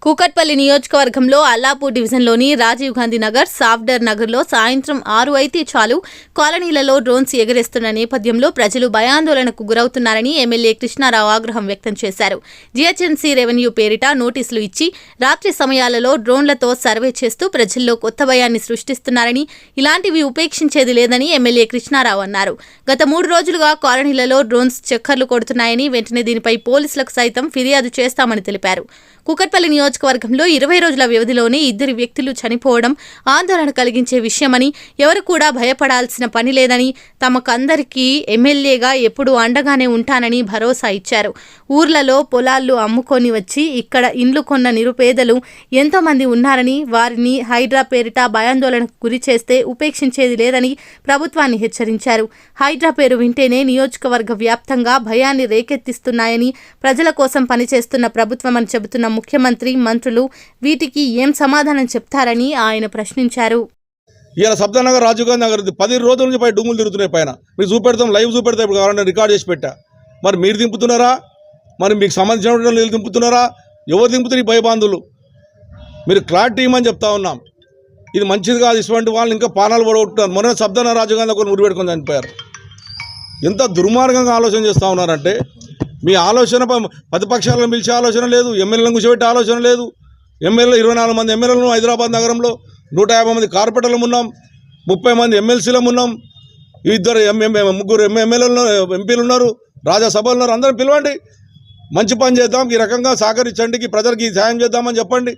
కూకట్పల్లి నియోజకవర్గంలో అల్లాపూర్ డివిజన్లోని రాజీవ్ గాంధీ నగర్, సాఫ్డర్ నగర్లో సాయంత్రం 6 అయితే చాలు కాలనీలలో డ్రోన్స్ ఎగరేస్తున్న నేపథ్యంలో ప్రజలు భయాందోళనకు గురవుతున్నారని ఎమ్మెల్యే కృష్ణారావు ఆగ్రహం వ్యక్తం చేశారు. జీహెచ్ఎంసీ రెవెన్యూ పేరిట నోటీసులు ఇచ్చి రాత్రి సమయాలలో డ్రోన్లతో సర్వే చేస్తూ ప్రజల్లో కొత్త భయాన్ని సృష్టిస్తున్నారని, ఇలాంటివి ఉపేక్షించేది లేదని ఎమ్మెల్యే కృష్ణారావు అన్నారు. గత 3 రోజులుగా కాలనీలలో డ్రోన్స్ చక్కర్లు కొడుతున్నాయని, వెంటనే దీనిపై పోలీసులకు సైతం ఫిర్యాదు చేస్తామని తెలిపారు. కూకట్పల్లి నియోజకవర్గంలో 20 రోజుల వ్యవధిలోనే 2 వ్యక్తులు చనిపోవడం ఆందోళన కలిగించే విషయమని, ఎవరు కూడా భయపడాల్సిన పని లేదని, తమకందరికీ ఎమ్మెల్యేగా ఎప్పుడూ అండగానే ఉంటానని భరోసా ఇచ్చారు. ఊర్లలో పొలాలు అమ్ముకొని వచ్చి ఇక్కడ ఇండ్లు కొన్న నిరుపేదలు ఎంతోమంది ఉన్నారని, వారిని హైడ్రా పేరిట భయాందోళనకు గురి చేస్తే ఉపేక్షించేది లేదని ప్రభుత్వాన్ని హెచ్చరించారు. హైడ్రా పేరు వింటేనే నియోజకవర్గ వ్యాప్తంగా భయాన్ని రేకెత్తిస్తున్నాయని, ప్రజల కోసం పనిచేస్తున్న ప్రభుత్వమని చెబుతున్న ముఖ్యమంత్రి, మంత్రులు వీటికి ఏం సమాధానం చెప్తారని ఆయన ప్రశ్నించారు. ఇలా సబ్దానగర్, రాజీవ్ గాంధీ నగర్ 10 రోజుల నుంచి పై డుమ్ములు తిరుగుతున్నాయి. పైన మీకు చూపెడతాం, లైవ్ చూపెడతాం. ఇప్పుడు కావాలంటే రికార్డ్ చేసి పెట్టా. మరి మీరు దింపుతున్నారా? మరి మీకు సంబంధించిన వీళ్ళు దింపుతున్నారా? ఎవరు దింపుతారు ఈ భయబాంధులు? మీరు క్లారిటీ ఇవ్వమని చెప్తా ఉన్నాం. ఇది మంచిది కాదు. ఇటువంటి వాళ్ళని ఇంకా పానాలు పడగొట్టున్నారు. మొన్న సబ్దానగర్, రాజీవ్ గాంధీ ఒకరు ముడిపెట్టుకొని చనిపోయారు. ఎంత దుర్మార్గంగా ఆలోచన చేస్తూ ఉన్నారంటే, మీ ఆలోచన ప్రతిపక్షాలను పిలిచే ఆలోచన లేదు, ఎమ్మెల్యేలను కూర్చోబెట్టే ఆలోచన లేదు. ఎమ్మెల్యేలు 24 మంది ఎమ్మెల్యేలను హైదరాబాద్ నగరంలో, 150 మంది కార్పొరేటర్లు ఉన్నాం, 30 మంది ఎమ్మెల్సీలు ఉన్నాం, 3 ఎమ్మెల్యేలు ఎంపీలు ఉన్నారు, రాజ్యసభలు ఉన్నారు. అందరం పిలవండి, మంచి పని చేద్దాం, ఈ రకంగా సహకరించండి, ప్రజలకి సాయం చేద్దామని చెప్పండి.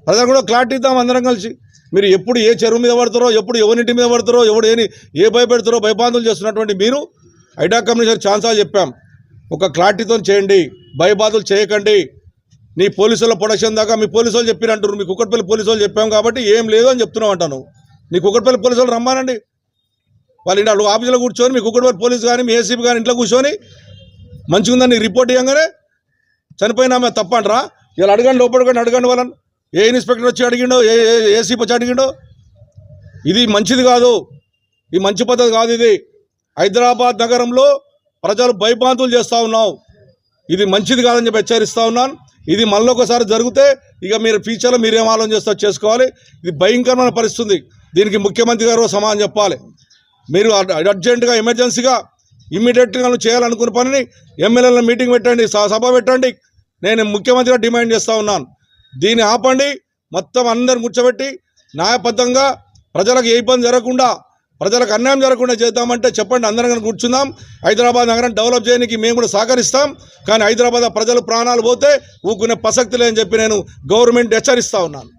ప్రజలు కూడా క్లారిటీ ఇద్దాం అందరం కలిసి. మీరు ఎప్పుడు ఏ చెరువు మీద పడతారో, ఎప్పుడు ఎవరింటి మీద పడతారో, ఎవడు ఏ భయపెడతారో, భయబాంధులు చేస్తున్నటువంటి మీరు ఐటా కమిషనర్ ఛాన్సాలు చెప్పాం, ఒక క్లారిటీతో చేయండి, భయబాధలు చేయకండి. నీ పోలీసుల ప్రొడక్షన్ దాకా మీ పోలీసు వాళ్ళు చెప్పినంటారు, మీ కూకట్పల్లి పోలీసు వాళ్ళు చెప్పాం కాబట్టి ఏం లేదు అని చెప్తున్నావు అంటాను. నీ కూకట్పల్లి పోలీసు వాళ్ళు రమ్మానండి, వాళ్ళు ఇంట్లో ఆఫీసులో కూర్చొని మీ కూకట్పల్లి పోలీసు కానీ మీ ఏసీపీ కానీ ఇంట్లో కూర్చొని మంచిగా ఉందని రిపోర్ట్ ఇవ్వగానే చనిపోయినా మేము తప్పంటారా? ఇలా అడగండి, లోపలికి అడగండి వాళ్ళని. ఏ ఇన్స్పెక్టర్ వచ్చి అడిగిండో, ఏసీపీ వచ్చి అడిగిండో? ఇది మంచిది కాదు, ఈ మంచి పద్ధతి కాదు. ఇది హైదరాబాద్ నగరంలో ప్రజలు భయభ్రాంతులు చేస్తూ ఉన్నావు. ఇది మంచిది కాదని చెప్పి హెచ్చరిస్తూ ఉన్నాను. ఇది మళ్ళీ ఒకసారి జరిగితే ఇక మీరు ఫ్యూచర్లో మీరేం ఆలోచన చేస్తారో చేసుకోవాలి. ఇది భయంకరమైన పరిస్థితి. దీనికి ముఖ్యమంత్రి గారు సమాధానం చెప్పాలి. మీరు అర్జెంటుగా, ఎమర్జెన్సీగా, ఇమ్మీడియట్గా చేయాలనుకున్న పనిని ఎమ్మెల్యేల మీటింగ్ పెట్టండి, సభ పెట్టండి. నేను ముఖ్యమంత్రిగా డిమాండ్ చేస్తూ ఉన్నాను. దీన్ని ఆపండి. మొత్తం అందరు కూర్చోబెట్టి న్యాయబద్ధంగా ప్రజలకు ఏ ఇబ్బంది జరగకుండా, ప్రజలకు అన్యాయం జరగకుండా చేద్దామంటే చెప్పండి, అందరం కూర్చుందాం. హైదరాబాద్ నగరం డెవలప్ చేయడానికి మేము కూడా సహకరిస్తాం. కానీ హైదరాబాద్ ప్రజలు ప్రాణాలు పోతే ఊకునే ప్రసక్తి లేదని చెప్పి నేను గవర్నమెంట్ హెచ్చరిస్తూ ఉన్నాను.